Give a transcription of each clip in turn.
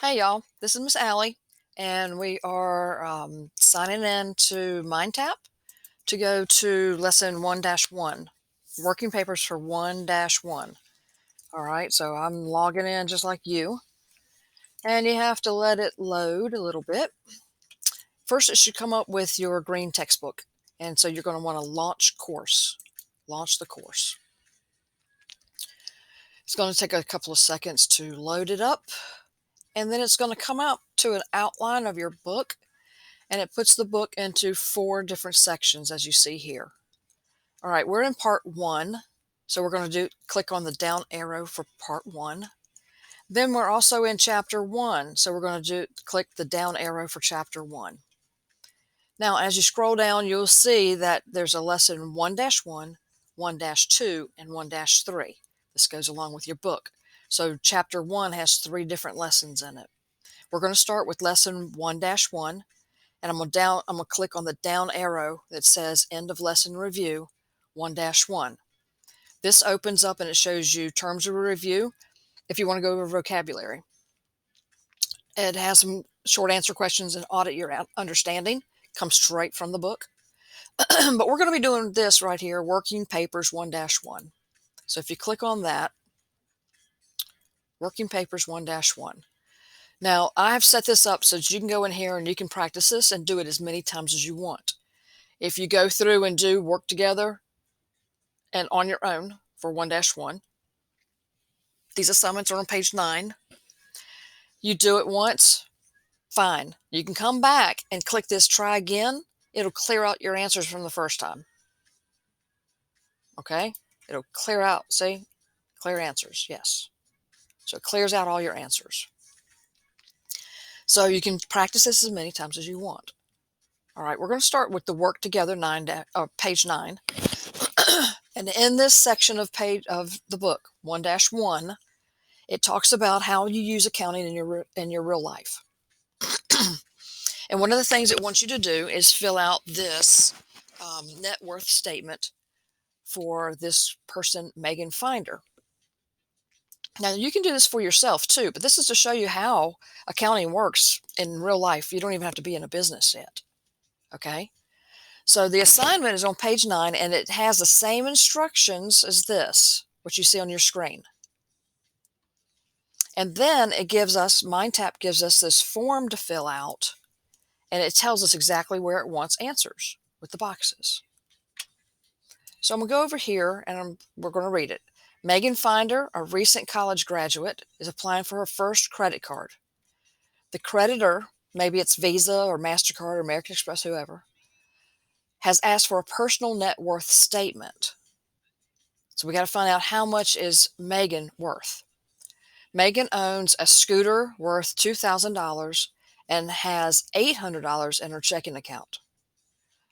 Hey y'all, this is Miss Allie, and we are signing in to MindTap to go to lesson 1-1, working papers for 1-1. All right, so I'm logging in just like you, and you have to let it load a little bit. First, it should come up with your green textbook, and so you're going to want to launch course, launch the course. It's going to take a couple of seconds to load it up, and then it's going to come out to an outline of your book. And it puts the book into 4 different sections, as you see here. All right, we're in part 1, so we're going to click on the down arrow for part 1. Then we're also in chapter 1, so we're going to click the down arrow for chapter 1. Now, as you scroll down, you'll see that there's a lesson 1-1, 1-2, and 1-3. This goes along with your book. So chapter 1 has 3 different lessons in it. We're going to start with lesson 1-1. And I'm going to click on the down arrow that says End of Lesson Review 1-1. This opens up and it shows you terms of review if you want to go over vocabulary. It has some short answer questions and audit your understanding. Comes straight from the book. But we're going to be doing this right here, Working Papers 1-1. So if you click on that, Working Papers 1-1. Now, I have set this up so that you can go in here and you can practice this and do it as many times as you want. If you go through and do work together and on your own for 1-1, these assignments are on page 9. You do it once, fine. You can come back and click this try again. It'll clear out your answers from the first time. Okay? It'll clear out, see? Clear answers, yes. So it clears out all your answers. So you can practice this as many times as you want. All right, we're going to start with the work together page 9. And in this section of the book, 1-1, it talks about how you use accounting in your real life. And one of the things it wants you to do is fill out this net worth statement for this person, Megan Finder. Now, you can do this for yourself too, but this is to show you how accounting works in real life. You don't even have to be in a business yet. Okay? So the assignment is on page 9, and it has the same instructions as this, what you see on your screen. And then it gives us, MindTap gives us this form to fill out, and it tells us exactly where it wants answers with the boxes. So I'm going to go over here, and we're going to read it. Megan Finder, a recent college graduate, is applying for her first credit card. The creditor, maybe it's Visa or MasterCard or American Express, whoever, has asked for a personal net worth statement. So we got to find out how much is Megan worth. Megan owns a scooter worth $2,000 and has $800 in her checking account.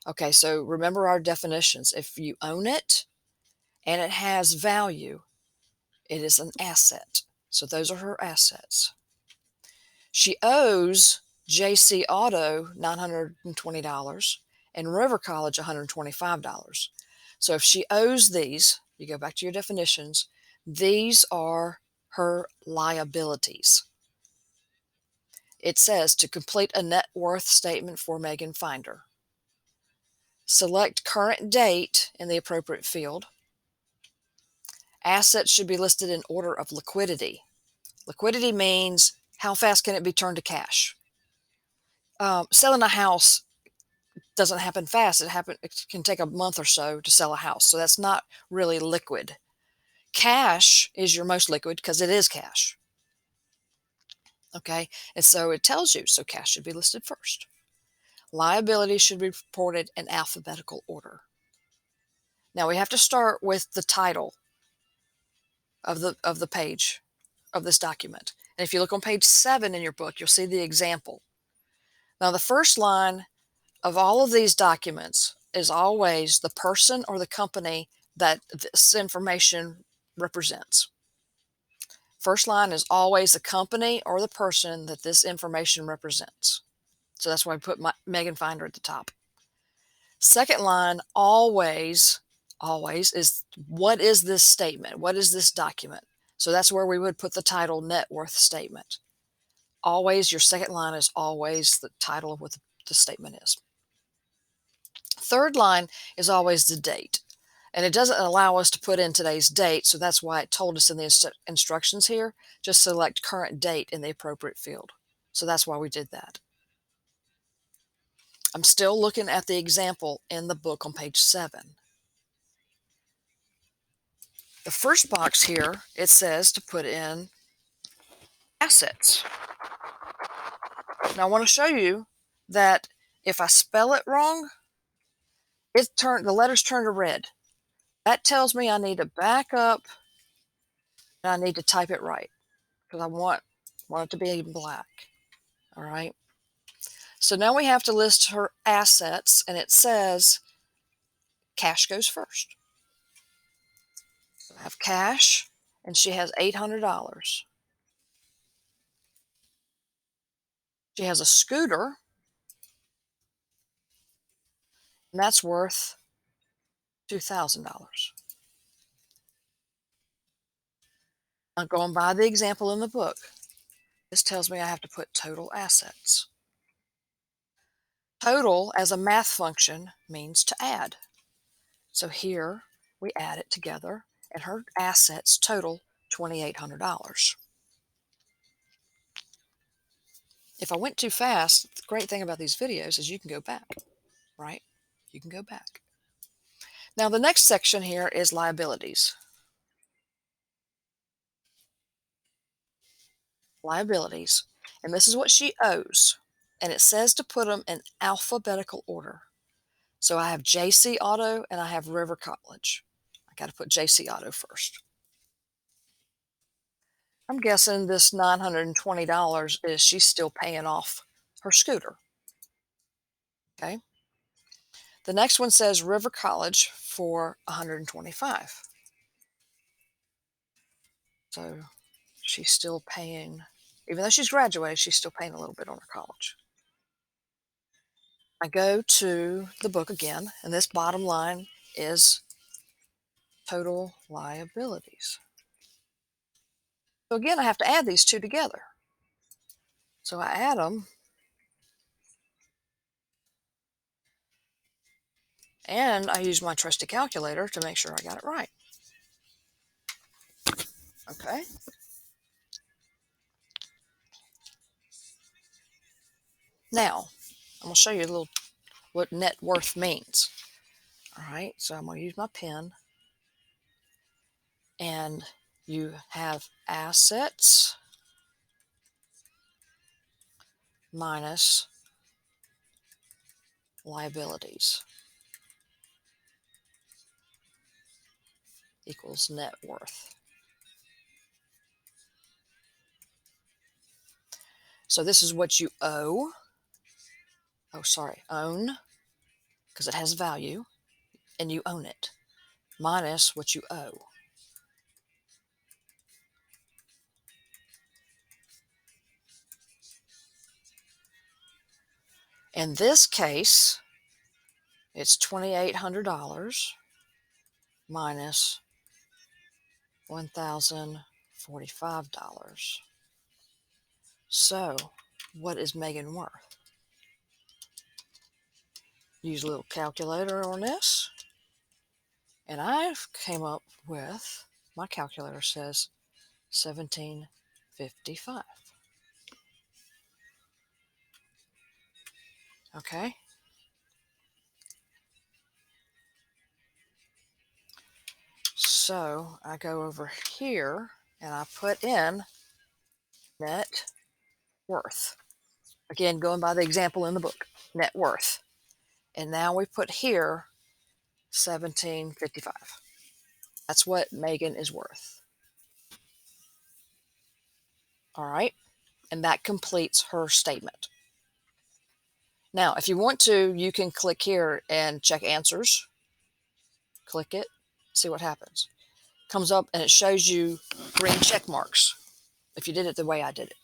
Okay, so remember our definitions. If you own it and it has value, it is an asset. So those are her assets. She owes JC Auto $920 and River College $125. So if she owes these, you go back to your definitions, these are her liabilities. It says to complete a net worth statement for Megan Finder. Select current date in the appropriate field. Assets should be listed in order of liquidity. Liquidity means how fast can it be turned to cash? Selling a house doesn't happen fast. It can take a month or so to sell a house. So that's not really liquid. Cash is your most liquid because it is cash. Okay, and so it tells you, so cash should be listed first. Liabilities should be reported in alphabetical order. Now we have to start with the title of the page of this document. And if you look on page 7 in your book, you'll see the example. Now the first line of all of these documents is always the person or the company that this information represents. First line is always the company or the person that this information represents. So that's why I put Megan Finder at the top. Second line, always is what is this statement? What is this document? So that's where we would put the title net worth statement. always, your second line is always the title of what the statement is. Third line is always the date. And it doesn't allow us to put in today's date, so that's why it told us in the instructions here, just select current date in the appropriate field. So that's why we did that. I'm still looking at the example in the book on page 7. The first box here, it says to put in assets. Now I want to show you that if I spell it wrong, the letters turn to red. That tells me I need to back up and I need to type it right because I want it to be in black. All right. So now we have to list her assets, and it says cash goes first. I have cash, and she has $800. She has a scooter, and that's worth $2,000. Now, going by the example in the book, this tells me I have to put total assets. Total, as a math function, means to add. So here we add it together, and her assets total $2,800. If I went too fast, the great thing about these videos is you can go back, right? You can go back. Now the next section here is liabilities. Liabilities, and this is what she owes. And it says to put them in alphabetical order. So I have JC Auto and I have River College. I got to put JC Auto first. I'm guessing this $920 is she's still paying off her scooter. Okay. The next one says River College for $125. So she's still paying, even though she's graduated, she's still paying a little bit on her college. I go to the book again, and this bottom line is total liabilities. So again, I have to add these two together. So I add them, and I use my trusty calculator to make sure I got it right. Okay. Now, I'm going to show you a little what net worth means. All right, so I'm going to use my pen, and you have assets minus liabilities equals net worth. So this is what you owe. Own, because it has value, and you own it, minus what you owe. In this case, it's $2,800 minus $1,045. So, what is Megan worth? Use a little calculator on this, and I came up with, my calculator says $1,755. Okay. So I go over here and I put in net worth. Again, going by the example in the book, net worth. And now we put here $1,755. That's what Megan is worth. All right. And that completes her statement. Now, if you want to, you can click here and check answers. Click it, see what happens. Comes up and it shows you green check marks if you did it the way I did it.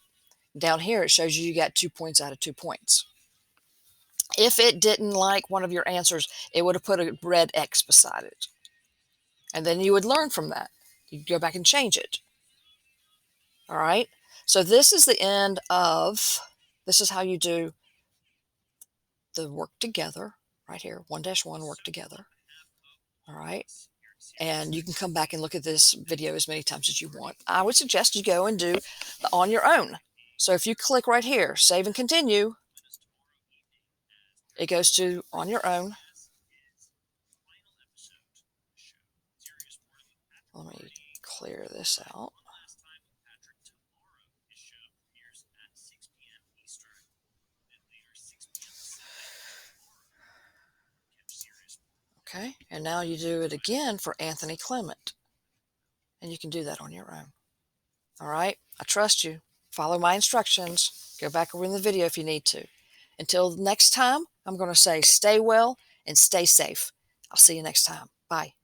Down here, it shows you got 2 points out of 2 points. If it didn't like one of your answers, it would have put a red X beside it. And then you would learn from that. You'd go back and change it. All right. So this is the end of, this is how you do the work together right here, 1-1 work together. All right. And you can come back and look at this video as many times as you want. I would suggest you go and do on your own. So if you click right here, save and continue, it goes to on your own. Let me clear this out. Okay, and now you do it again for Anthony Clement. And you can do that on your own. All right, I trust you. Follow my instructions. Go back over in the video if you need to. Until next time, I'm going to say stay well and stay safe. I'll see you next time. Bye.